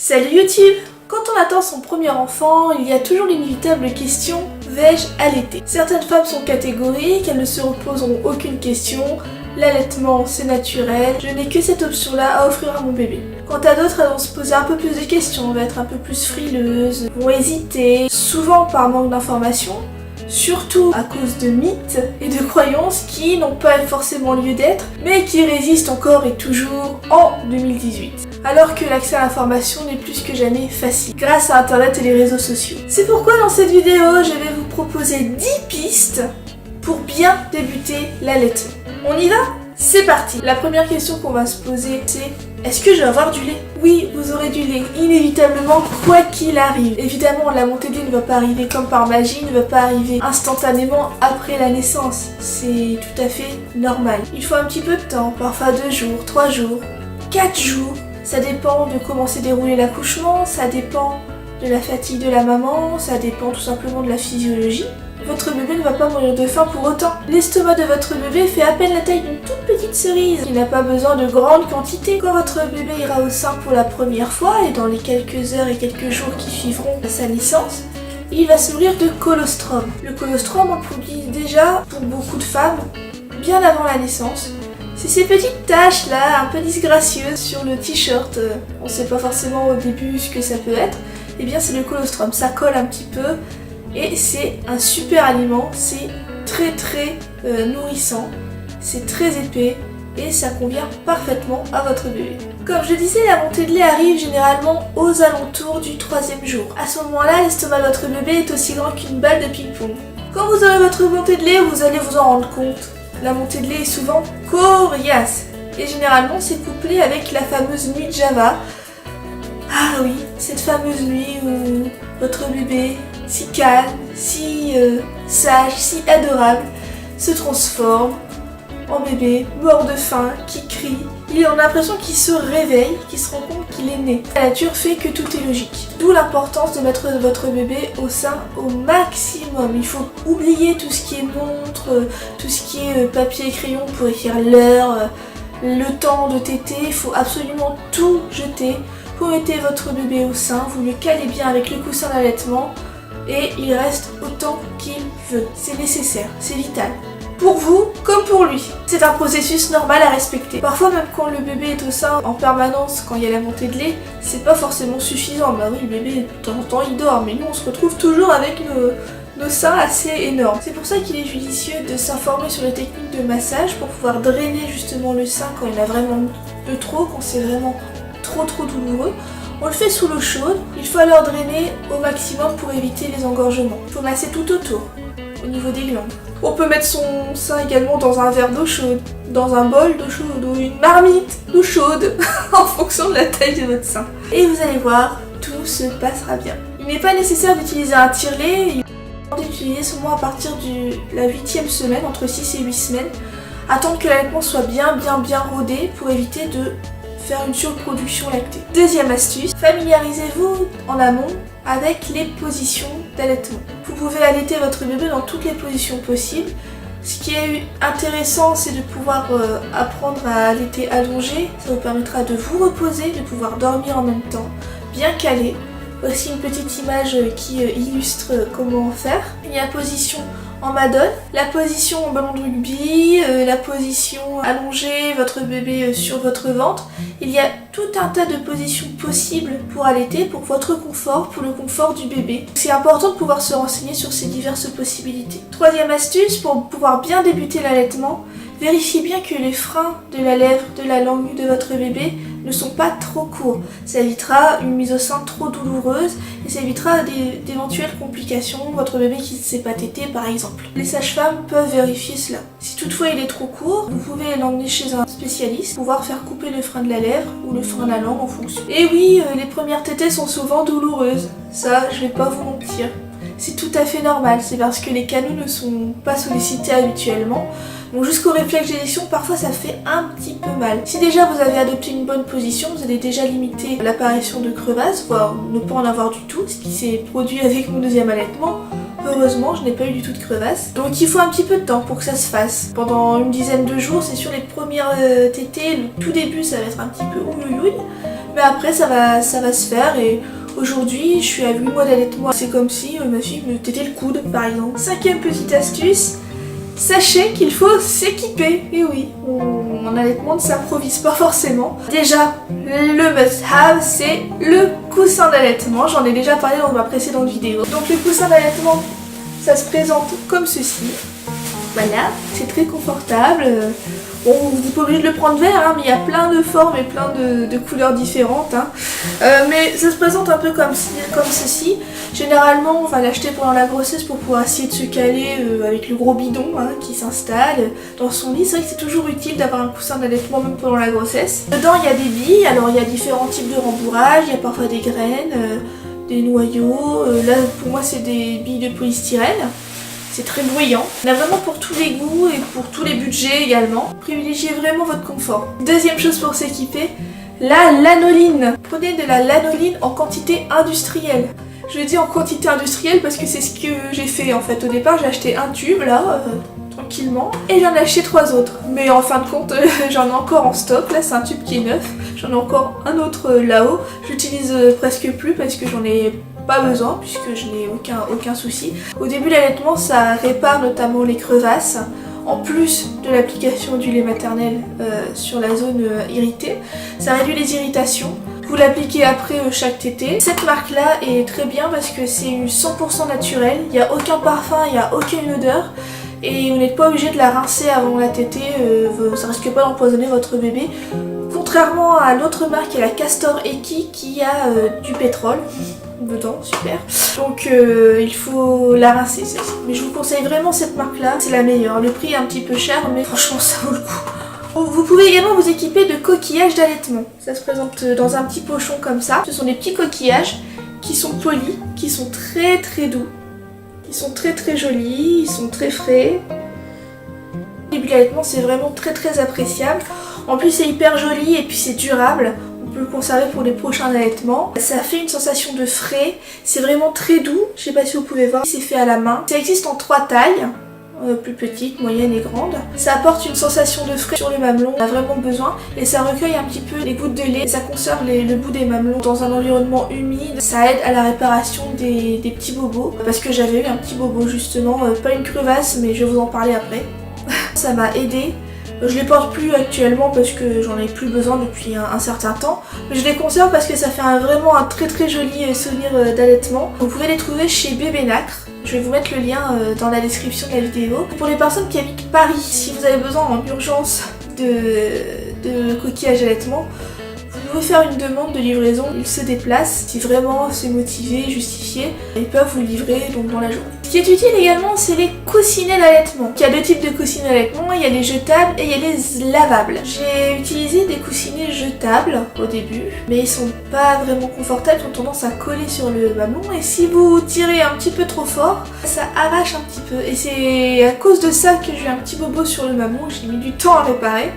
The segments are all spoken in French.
Salut YouTube! Quand on attend son premier enfant, il y a toujours l'inévitable question « Vais-je allaiter ?» Certaines femmes sont catégoriques, elles ne se reposeront aucune question. L'allaitement, c'est naturel, je n'ai que cette option-là à offrir à mon bébé. Quant à d'autres, elles vont se poser un peu plus de questions, vont être un peu plus frileuses, vont hésiter, souvent par manque d'informations, surtout à cause de mythes et de croyances qui n'ont pas forcément lieu d'être, mais qui résistent encore et toujours en 2018. Alors que l'accès à l'information n'est plus que jamais facile, grâce à internet et les réseaux sociaux. C'est pourquoi dans cette vidéo, je vais vous proposer 10 pistes pour bien débuter l'allaitement. On y va? C'est parti! La première question qu'on va se poser, c'est: est-ce que je vais avoir du lait? Oui, vous aurez du lait, inévitablement, quoi qu'il arrive. Évidemment, la montée de lait ne va pas arriver comme par magie, ne va pas arriver instantanément après la naissance. C'est tout à fait normal. Il faut un petit peu de temps, parfois 2 jours, 3 jours, 4 jours. Ça dépend de comment s'est déroulé l'accouchement, ça dépend de la fatigue de la maman, ça dépend tout simplement de la physiologie. Votre bébé ne va pas mourir de faim pour autant. L'estomac de votre bébé fait à peine la taille d'une toute petite cerise. Il n'a pas besoin de grandes quantités. Quand votre bébé ira au sein pour la première fois et dans les quelques heures et quelques jours qui suivront sa naissance, il va se nourrir de colostrum. Le colostrum, on le produit déjà pour beaucoup de femmes bien avant la naissance. C'est ces petites taches là, un peu disgracieuses sur le t-shirt, on sait pas forcément au début ce que ça peut être, et bien c'est le colostrum, ça colle un petit peu et c'est un super aliment, c'est très nourrissant, c'est très épais et ça convient parfaitement à votre bébé. Comme je disais, la montée de lait arrive généralement aux alentours du 3e jour. À ce moment-là, l'estomac de votre bébé est aussi grand qu'une balle de ping-pong. Quand vous aurez votre montée de lait, vous allez vous en rendre compte. La montée de lait est souvent coriace et généralement c'est couplé avec la fameuse nuit de Java. Ah oui, cette fameuse nuit où votre bébé, si calme, si sage, si adorable, se transforme en bébé mort de faim, qui crie. Il a l'impression qu'il se réveille, qu'il se rend compte qu'il est né. La nature fait que tout est logique. D'où l'importance de mettre votre bébé au sein au maximum. Il faut oublier tout ce qui est montre, tout ce qui est papier et crayon pour écrire l'heure, le temps de téter. Il faut absolument tout jeter. Vous mettez votre bébé au sein, vous le calez bien avec le coussin d'allaitement et il reste autant qu'il veut. C'est nécessaire, c'est vital. Pour vous comme pour lui. C'est un processus normal à respecter. Parfois même quand le bébé est au sein en permanence, quand il y a la montée de lait, c'est pas forcément suffisant. Bah oui, le bébé de temps en temps il dort, mais nous on se retrouve toujours avec nos seins assez énormes. C'est pour ça qu'il est judicieux de s'informer sur les techniques de massage pour pouvoir drainer justement le sein quand il y en a vraiment de trop, quand c'est vraiment trop douloureux. On le fait sous l'eau chaude, il faut alors drainer au maximum pour éviter les engorgements. Il faut masser tout autour, au niveau des glandes. On peut mettre son sein également dans un verre d'eau chaude, dans un bol d'eau chaude ou une marmite d'eau chaude en fonction de la taille de votre sein. Et vous allez voir, tout se passera bien. Il n'est pas nécessaire d'utiliser un tire-lait, il est d'utiliser seulement à partir de la 8e semaine, entre 6 et 8 semaines. Attendre que l'allaitement soit bien rodé pour éviter de faire une surproduction lactée. Deuxième astuce, familiarisez-vous en amont avec les positions d'allaitement. Vous pouvez allaiter votre bébé dans toutes les positions possibles. Ce qui est intéressant, c'est de pouvoir apprendre à allaiter allongé. Ça vous permettra de vous reposer, de pouvoir dormir en même temps, bien calé. Voici une petite image qui illustre comment faire. Il y a la position en madone, la position en ballon de rugby, la position allongée, votre bébé sur votre ventre. Il y a tout un tas de positions possibles pour allaiter, pour votre confort, pour le confort du bébé. C'est important de pouvoir se renseigner sur ces diverses possibilités. Troisième astuce, pour pouvoir bien débuter l'allaitement, vérifiez bien que les freins de la lèvre, de la langue de votre bébé ne sont pas trop courts. Ça évitera une mise au sein trop douloureuse et ça évitera d'éventuelles complications, votre bébé qui ne sait pas téter par exemple. Les sages-femmes peuvent vérifier cela. Si toutefois il est trop court, vous pouvez l'emmener chez un spécialiste pour pouvoir faire couper le frein de la lèvre ou le frein de la langue en fonction. Et oui, les premières tétées sont souvent douloureuses. Ça, je vais pas vous mentir. C'est tout à fait normal, c'est parce que les canaux ne sont pas sollicités habituellement. Donc jusqu'au réflexe d'éjection, parfois ça fait un petit peu mal. Si déjà vous avez adopté une bonne position, vous allez déjà limiter l'apparition de crevasses, voire ne pas en avoir du tout, ce qui s'est produit avec mon deuxième allaitement. Heureusement, je n'ai pas eu du tout de crevasses. Donc il faut un petit peu de temps pour que ça se fasse. Pendant une dizaine de jours, c'est sûr, les premières tétées, le tout début, ça va être un petit peu ouïouïouï. Mais après ça va se faire et aujourd'hui je suis à 8 mois d'allaitement. C'est comme si ma fille me tétait le coude par exemple. Cinquième petite astuce, sachez qu'il faut s'équiper. Et oui, mon allaitement ne s'improvise pas forcément. Déjà, le must-have, c'est le coussin d'allaitement. J'en ai déjà parlé dans ma précédente vidéo. Donc le coussin d'allaitement, ça se présente comme ceci. Voilà, c'est très confortable. Bon, vous n'êtes pas obligé de le prendre vert, hein, mais il y a plein de formes et plein de couleurs différentes. Hein. Mais ça se présente un peu comme ceci. Généralement, on va l'acheter pendant la grossesse pour pouvoir essayer de se caler avec le gros bidon hein, qui s'installe dans son lit. C'est vrai que c'est toujours utile d'avoir un coussin d'allaitement même pendant la grossesse. Dedans, il y a des billes. Alors, il y a différents types de rembourrage. Il y a parfois des graines, des noyaux. Là, pour moi, c'est des billes de polystyrène. C'est très bruyant. Il y en a vraiment pour tous les goûts et pour tous les budgets également. Privilégiez vraiment votre confort. Deuxième chose pour s'équiper, la lanoline. Prenez de la lanoline en quantité industrielle. Je dis en quantité industrielle parce que c'est ce que j'ai fait en fait. Au départ, j'ai acheté un tube là, tranquillement, et j'en ai acheté 3 autres. Mais en fin de compte, j'en ai encore en stock. Là, c'est un tube qui est neuf. J'en ai encore un autre là-haut. J'utilise presque plus parce que j'en ai pas besoin puisque je n'ai aucun souci. Au début l'allaitement ça répare notamment les crevasses en plus de l'application du lait maternel sur la zone irritée. Ça réduit les irritations. Vous l'appliquez après chaque tétée. Cette marque là est très bien parce que c'est 100% naturel. Il n'y a aucun parfum, il n'y a aucune odeur. Et vous n'êtes pas obligé de la rincer avant la tétée, ça risque pas d'empoisonner votre bébé. Contrairement à l'autre marque qui est la Castor Eki qui a du pétrole dedans, super. Donc il faut la rincer celle-ci. Mais je vous conseille vraiment cette marque là, c'est la meilleure. Le prix est un petit peu cher mais franchement ça vaut le coup. Vous pouvez également vous équiper de coquillages d'allaitement. Ça se présente dans un petit pochon comme ça. Ce sont des petits coquillages qui sont polis, qui sont très doux. Ils sont très jolis, ils sont très frais. Le début de l'allaitement c'est vraiment très appréciable. En plus c'est hyper joli et puis c'est durable. On peut le conserver pour les prochains allaitements. Ça fait une sensation de frais. C'est vraiment très doux. Je sais pas si vous pouvez voir. C'est fait à la main. Ça existe en 3 tailles. Plus petite, moyenne et grande. Ça apporte une sensation de frais sur le mamelon, on a vraiment besoin et ça recueille un petit peu les gouttes de lait, ça conserve le bout des mamelons dans un environnement humide, ça aide à la réparation des petits bobos parce que j'avais eu un petit bobo justement, pas une crevasse mais je vais vous en parler après. Ça m'a aidé. Je les porte plus actuellement parce que j'en ai plus besoin depuis un certain temps. Mais je les conserve parce que ça fait vraiment un très joli souvenir d'allaitement. Vous pouvez les trouver chez Bébé Nacre. Je vais vous mettre le lien dans la description de la vidéo. Pour les personnes qui habitent Paris, si vous avez besoin en urgence de coquillages d'allaitement, vous pouvez faire une demande de livraison. Ils se déplacent. Si vraiment c'est motivé, justifié, ils peuvent vous livrer donc dans la journée. Ce qui est utile également, c'est les coussinets d'allaitement. Il y a 2 types de coussinets d'allaitement, il y a les jetables et il y a les lavables. J'ai utilisé des coussinets jetables au début, mais ils sont pas vraiment confortables, ils ont tendance à coller sur le mamelon et si vous tirez un petit peu trop fort, ça arrache un petit peu. Et c'est à cause de ça que j'ai eu un petit bobo sur le mamelon, j'ai mis du temps à réparer.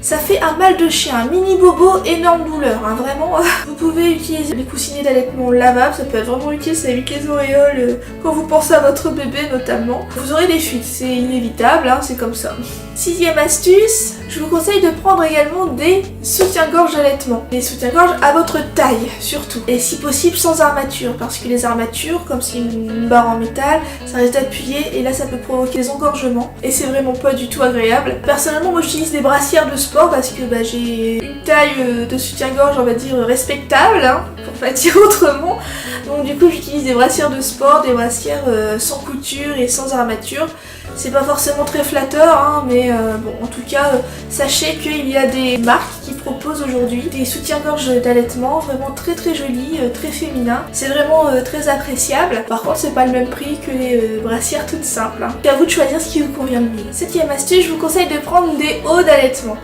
Ça fait un mal de chien, un mini bobo, énorme douleur, hein, vraiment. Vous pouvez utiliser les coussinets d'allaitement lavables, ça peut être vraiment utile, ça évite les auréoles quand vous pensez à votre bébé notamment. Vous aurez des fuites, c'est inévitable, hein, c'est comme ça. 6e astuce, je vous conseille de prendre également des soutiens-gorge d'allaitement. Des soutiens-gorge à votre taille, surtout. Et si possible sans armature, parce que les armatures, comme c'est une barre en métal, ça reste d'appuyer et là ça peut provoquer des engorgements. Et c'est vraiment pas du tout agréable. Personnellement, moi j'utilise des brassières de sport parce que j'ai une taille de soutien-gorge, on va dire, respectable, hein, pour pas dire autrement. Donc du coup j'utilise des brassières de sport, des brassières sans couture et sans armature. C'est pas forcément très flatteur, hein, mais bon, en tout cas, sachez qu'il y a des marques qui proposent aujourd'hui des soutiens-gorge d'allaitement vraiment très jolis, très féminins. C'est vraiment très appréciable. Par contre, c'est pas le même prix que les brassières toutes simples. Hein. C'est à vous de choisir ce qui vous convient le mieux. 7e astuce, je vous conseille de prendre des hauts d'allaitement.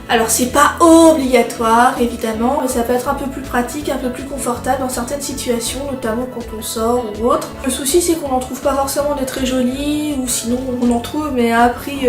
Alors c'est pas obligatoire évidemment, mais ça peut être un peu plus pratique, un peu plus confortable dans certaines situations, notamment quand on sort ou autre. Le souci c'est qu'on n'en trouve pas forcément des très jolis, ou sinon on en trouve mais à un prix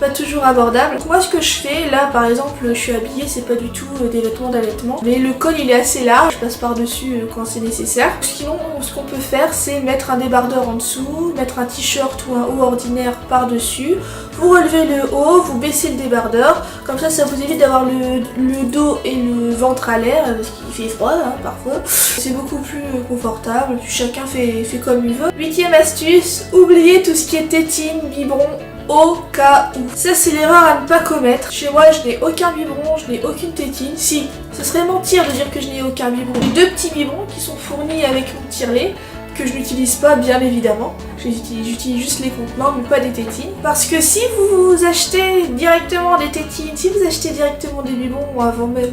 pas toujours abordable. Donc moi ce que je fais, là par exemple je suis habillée, c'est pas du tout des vêtements d'allaitement, mais le col il est assez large, je passe par dessus quand c'est nécessaire. Sinon ce qu'on peut faire c'est mettre un débardeur en dessous, mettre un t-shirt ou un haut ordinaire par dessus, vous relevez le haut, vous baissez le débardeur, comme ça vous évite d'avoir le dos et le ventre à l'air, parce qu'il fait froid hein, parfois. C'est beaucoup plus confortable, chacun fait comme il veut. 8e astuce, oubliez tout ce qui est tétine, biberon, au cas où. Ça c'est l'erreur à ne pas commettre. Chez moi je n'ai aucun biberon, je n'ai aucune tétine. Si, ce serait mentir de dire que je n'ai aucun biberon. J'ai 2 petits biberons qui sont fournis avec mon tire-lait, que je n'utilise pas bien évidemment. J'utilise juste les contenants mais pas des tétines. Parce que si vous achetez directement des tétines, si vous achetez directement des biberons avant même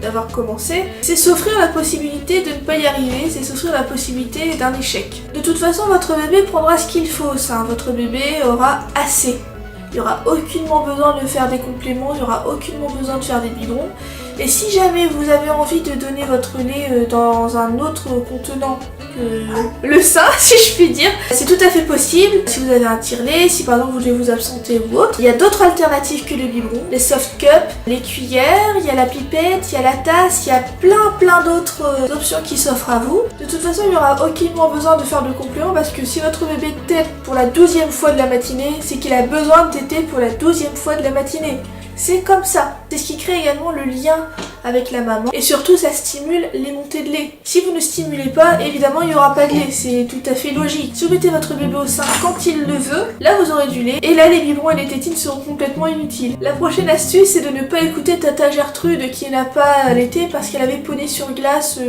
d'avoir commencé, c'est s'offrir la possibilité de ne pas y arriver, c'est s'offrir la possibilité d'un échec. De toute façon votre bébé prendra ce qu'il faut, ça. Votre bébé aura assez. Il n'y aura aucunement besoin de faire des compléments, il n'y aura aucunement besoin de faire des biberons. Et si jamais vous avez envie de donner votre lait dans un autre contenant que le sein, si je puis dire, c'est tout à fait possible. Si vous avez un tire-lait, si par exemple vous devez vous absenter ou autre, il y a d'autres alternatives que le biberon. Les soft cups, les cuillères, il y a la pipette, il y a la tasse, il y a plein d'autres options qui s'offrent à vous. De toute façon, il n'y aura aucunement besoin de faire de compléments parce que si votre bébé tète pour la 12e fois de la matinée, c'est qu'il a besoin de téter pour la 12e fois de la matinée. C'est comme ça. C'est ce qui crée également le lien avec la maman. Et surtout, ça stimule les montées de lait. Si vous ne stimulez pas, évidemment, il n'y aura pas de lait. C'est tout à fait logique. Si vous mettez votre bébé au sein quand il le veut, là, vous aurez du lait. Et là, les biberons et les tétines seront complètement inutiles. La prochaine astuce, c'est de ne pas écouter Tata Gertrude qui n'a pas allaité parce qu'elle avait poney sur glace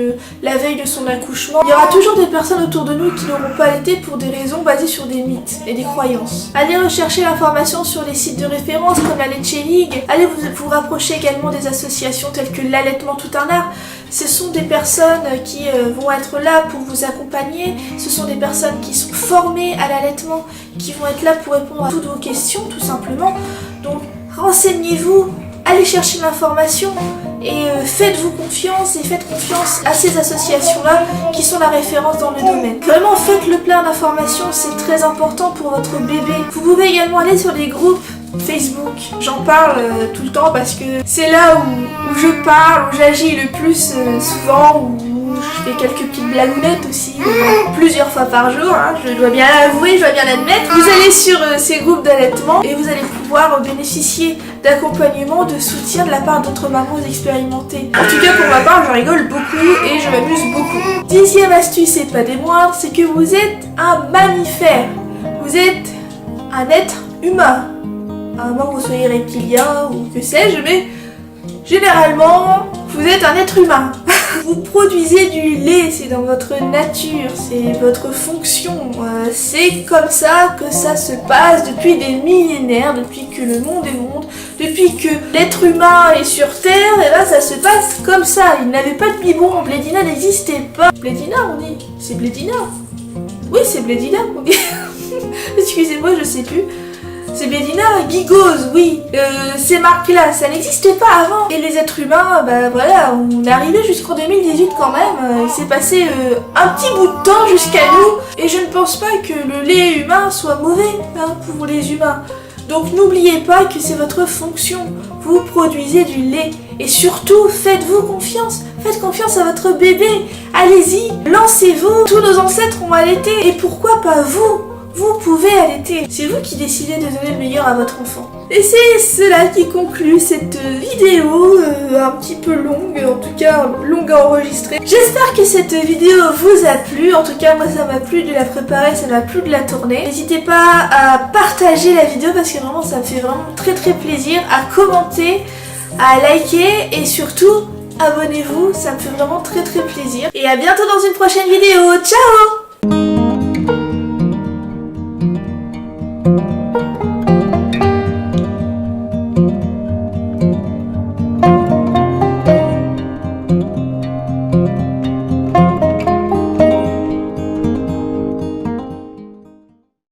la veille de son accouchement. Il y aura toujours des personnes autour de nous qui n'auront pas allaité pour des raisons basées sur des mythes et des croyances. Allez rechercher l'information sur les sites de référence comme la Leche League. Allez vous rapprocher également des associations telles que l'allaitement tout un art. Ce sont des personnes qui vont être là pour vous accompagner. Ce sont des personnes qui sont formées à l'allaitement, qui vont être là pour répondre à toutes vos questions tout simplement. Donc renseignez-vous, allez chercher l'information et faites-vous confiance et faites confiance à ces associations-là qui sont la référence dans le domaine. Vraiment faites le plein d'informations, c'est très important pour votre bébé. Vous pouvez également aller sur les groupes Facebook, j'en parle tout le temps parce que c'est là où je parle, où j'agis le plus souvent, où je fais quelques petites blagounettes aussi, plusieurs fois par jour, hein, je dois bien l'avouer, je dois bien l'admettre. Vous allez sur ces groupes d'allaitement et vous allez pouvoir bénéficier d'accompagnement, de soutien de la part d'autres mamans expérimentées. En tout cas pour ma part, je rigole beaucoup et je m'amuse beaucoup. 10e astuce et pas des moindres, c'est que vous êtes un mammifère. Vous êtes un être humain. À moins que vous soyez reptilien ou que sais-je, mais généralement, vous êtes un être humain. Vous produisez du lait, c'est dans votre nature, c'est votre fonction. C'est comme ça que ça se passe depuis des millénaires, depuis que le monde est monde, depuis que l'être humain est sur Terre, et là ça se passe comme ça. Il n'avait pas de biberon, Blédina n'existait pas. Blédina on dit, c'est Blédina. Oui c'est Blédina on dit. Excusez-moi, je sais plus. C'est Blédina, Gigose, oui, ces marques-là, ça n'existait pas avant. Et les êtres humains, bah voilà, on est arrivé jusqu'en 2018 quand même. Il s'est passé un petit bout de temps jusqu'à nous. Et je ne pense pas que le lait humain soit mauvais hein, pour les humains. Donc n'oubliez pas que c'est votre fonction. Vous produisez du lait. Et surtout, faites-vous confiance. Faites confiance à votre bébé. Allez-y, lancez-vous. Tous nos ancêtres ont allaité. Et pourquoi pas vous ? Vous pouvez allaiter. C'est vous qui décidez de donner le meilleur à votre enfant. Et c'est cela qui conclut cette vidéo un petit peu longue, en tout cas longue à enregistrer. J'espère que cette vidéo vous a plu. En tout cas, moi ça m'a plu de la préparer, ça m'a plu de la tourner. N'hésitez pas à partager la vidéo parce que vraiment ça me fait vraiment très plaisir. À commenter, à liker et surtout abonnez-vous, ça me fait vraiment très plaisir. Et à bientôt dans une prochaine vidéo. Ciao!